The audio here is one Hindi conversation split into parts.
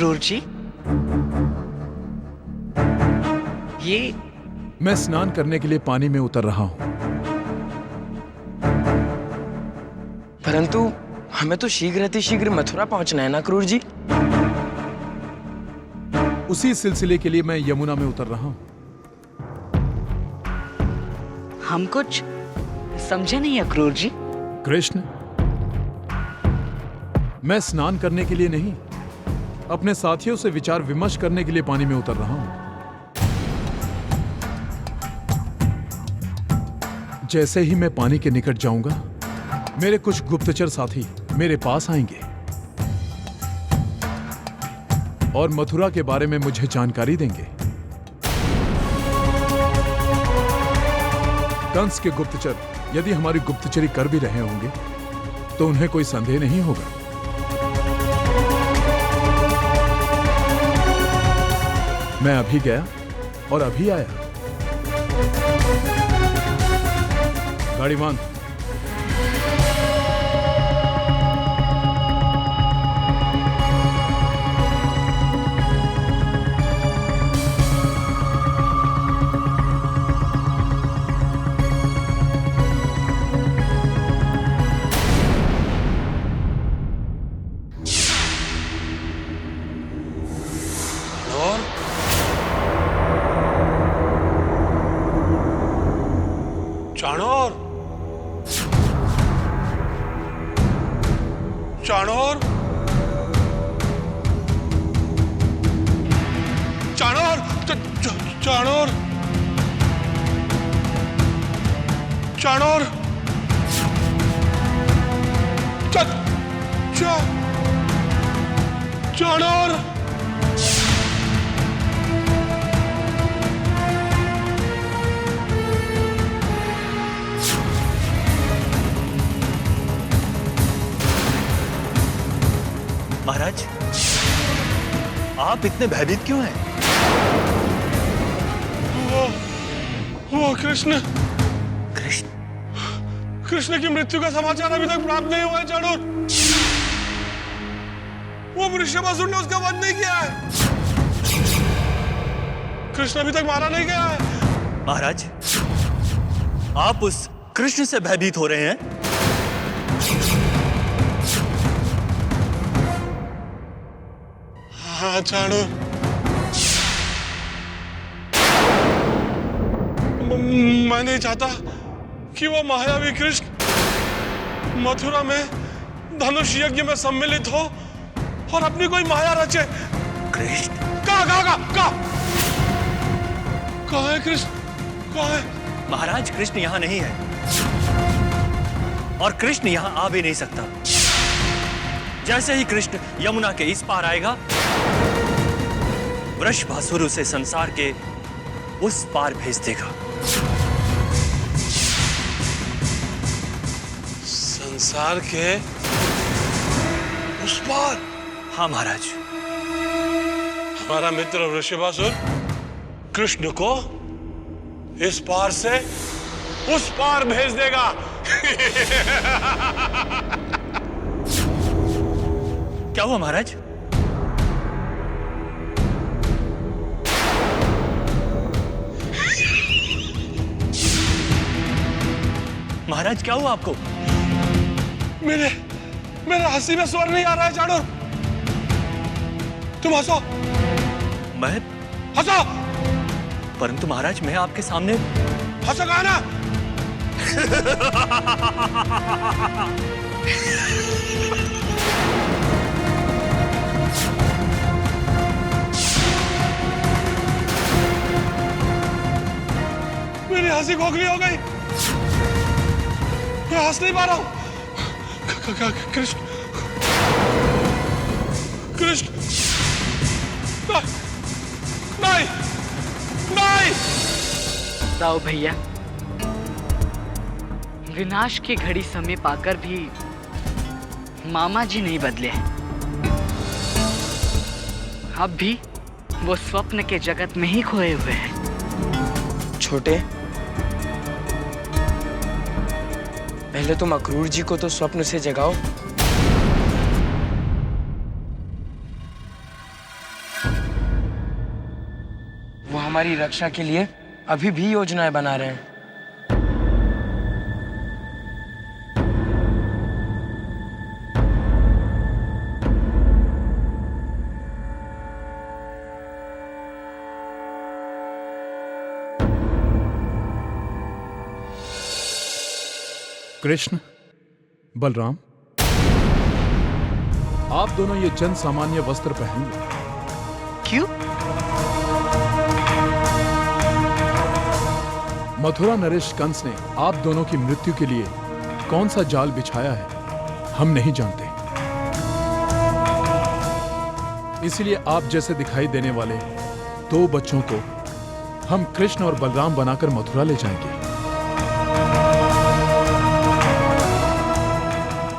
अक्रूर जी, ये मैं स्नान करने के लिए पानी में उतर रहा हूं। परंतु हमें तो शीघ्र मथुरा पहुंचना है ना अक्रूर जी। उसी सिलसिले के लिए मैं यमुना में उतर रहा हूं। हम कुछ समझे नहीं अक्रूर जी। कृष्ण, मैं स्नान करने के लिए नहीं, अपने साथियों से विचार विमर्श करने के लिए पानी में उतर रहा हूं। जैसे ही मैं पानी के निकट जाऊंगा, मेरे कुछ गुप्तचर साथी मेरे पास आएंगे और मथुरा के बारे में मुझे जानकारी देंगे। कंस के गुप्तचर यदि हमारी गुप्तचरी कर भी रहे होंगे तो उन्हें कोई संदेह नहीं होगा। मैं अभी गया और अभी आया। गाड़ी मान। चाणोर, चाणोर, चाणोर, चाणोर, चाणोर, चाणोर। महाराज, आप इतने भयभीत क्यों हैं? वो कृष्ण कृष्ण? कृष्ण की मृत्यु का समाचार अभी तक प्राप्त नहीं हुआ है चाणूर। वो वृषभासुर ने उसका वध नहीं किया है। कृष्ण अभी तक मारा नहीं गया है। महाराज, आप उस कृष्ण से भयभीत हो रहे हैं? हाँ चाणूर, मैं नहीं चाहता कि वो मायावी कृष्ण मथुरा में धनुष यज्ञ में सम्मिलित हो और अपनी कोई माया रचे। कृष्ण? कहाँ है कृष्ण? कहाँ है? महाराज, कृष्ण यहाँ नहीं है और कृष्ण यहाँ आ भी नहीं सकता। जैसे ही कृष्ण यमुना के इस पार आएगा, वृषभासुर उसे संसार के उस पार भेज देगा। संसार के उस पार? हाँ महाराज। हमारा मित्र वृषभासुर कृष्ण को इस पार से उस पार भेज देगा। क्या हुआ महाराज? महाराज, क्या हुआ आपको? मेरे हंसी में स्वर नहीं आ रहा है चाणूर। तुम हंसो। मैं? हंसो। परंतु महाराज, मैं आपके सामने। हंसो कहा ना। मेरी हंसी खोखली हो गई। मैं हंस नहीं पा रहा हूं। कृष्ण, कृष्ण, नहीं, नहीं। राव भैया, विनाश की घड़ी समय पाकर भी मामा जी नहीं बदले हैं। अब भी वो स्वप्न के जगत में ही खोए हुए हैं। छोटे, पहले तुम अक्रूर जी को तो स्वप्न से जगाओ। वो हमारी रक्षा के लिए अभी भी योजनाएं बना रहे हैं। कृष्ण, बलराम, आप दोनों ये जन सामान्य वस्त्र पहन लो। क्यों? मथुरा नरेश कंस ने आप दोनों की मृत्यु के लिए कौन सा जाल बिछाया है हम नहीं जानते। इसलिए आप जैसे दिखाई देने वाले 2 बच्चों को हम कृष्ण और बलराम बनाकर मथुरा ले जाएंगे।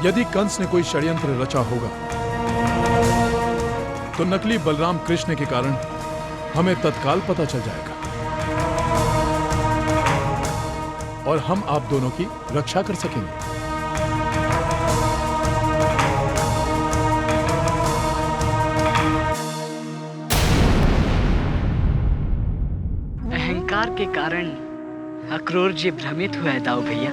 यदि कंस ने कोई षड्यंत्र रचा होगा तो नकली बलराम कृष्ण के कारण हमें तत्काल पता चल जाएगा और हम आप दोनों की रक्षा कर सकेंगे। अहंकार के कारण अक्रूर जी भ्रमित हुए दाऊ भैया।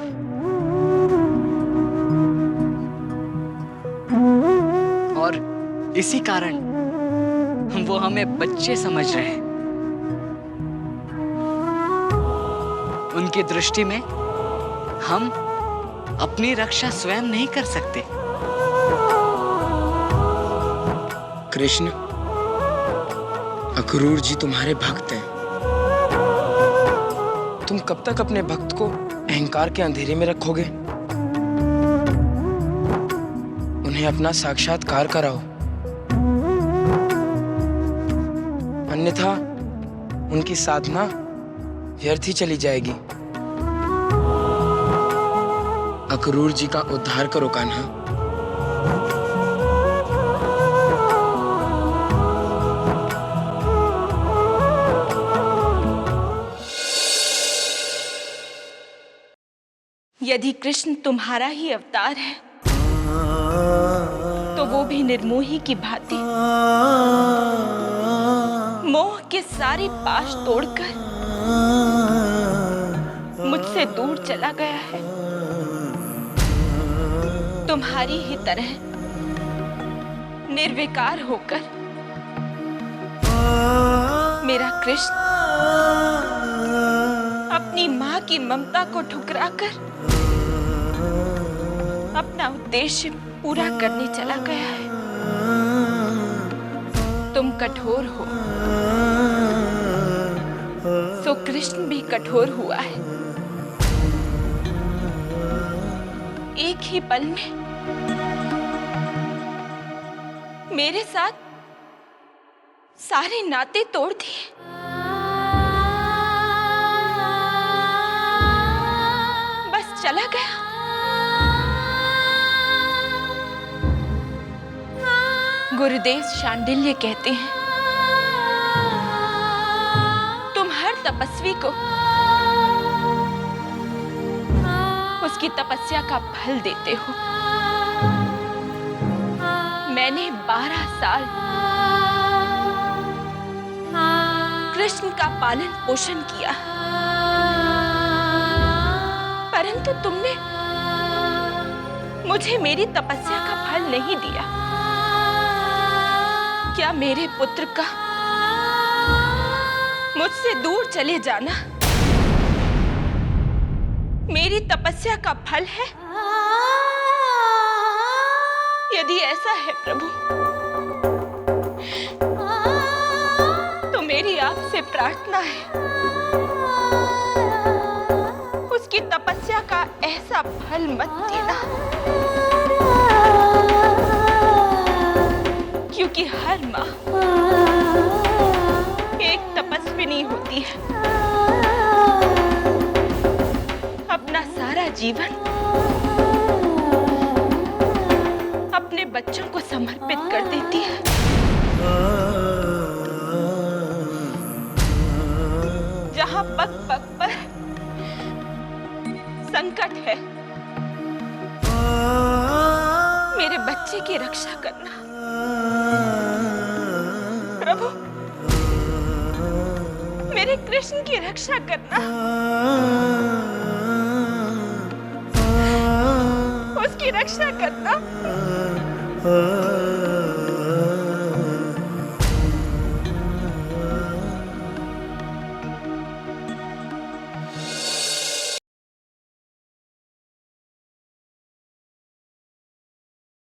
और इसी कारण वो हमें बच्चे समझ रहे हैं। उनकी दृष्टि में हम अपनी रक्षा स्वयं नहीं कर सकते। कृष्ण, अक्रूर जी तुम्हारे भक्त हैं। तुम कब तक अपने भक्त को अहंकार के अंधेरे में रखोगे? उन्हें अपना साक्षात्कार कराओ, अन्यथा उनकी साधना व्यर्थ ही चली जाएगी। अक्रूर जी का उद्धार करो कान्हा। यदि कृष्ण तुम्हारा ही अवतार है तो वो भी निर्मोही की भांति मोह के सारे पाश तोड़कर मुझसे दूर चला गया है। तुम्हारी ही तरह निर्विकार होकर मेरा कृष्ण अपनी मां की ममता को ठुकराकर अपना उद्देश्य पूरा करने चला गया है। तुम कठोर हो, सो कृष्ण भी कठोर हुआ है। एक ही पल में मेरे साथ सारे नाते तोड़ दिए। बस चला गया। गुरुदेव शांडिल्य कहते हैं, तुम हर तपस्वी को उसकी तपस्या का फल देते हो। मैंने 12 साल कृष्ण का पालन पोषण किया, परंतु तुमने मुझे मेरी तपस्या का फल नहीं दिया। क्या मेरे पुत्र का मुझसे दूर चले जाना मेरी तपस्या का फल है? यदि ऐसा है प्रभु, तो मेरी आपसे प्रार्थना है, उसकी तपस्या का ऐसा फल मत देना, क्योंकि हर माँ एक तपस्विनी होती है। अपना सारा जीवन अपने बच्चों को समर्पित कर देती है। जहाँ पग पग पर संकट है, मेरे बच्चे की रक्षा करना। प्रभु, कृष्ण की रक्षा करना, उसकी रक्षा करना।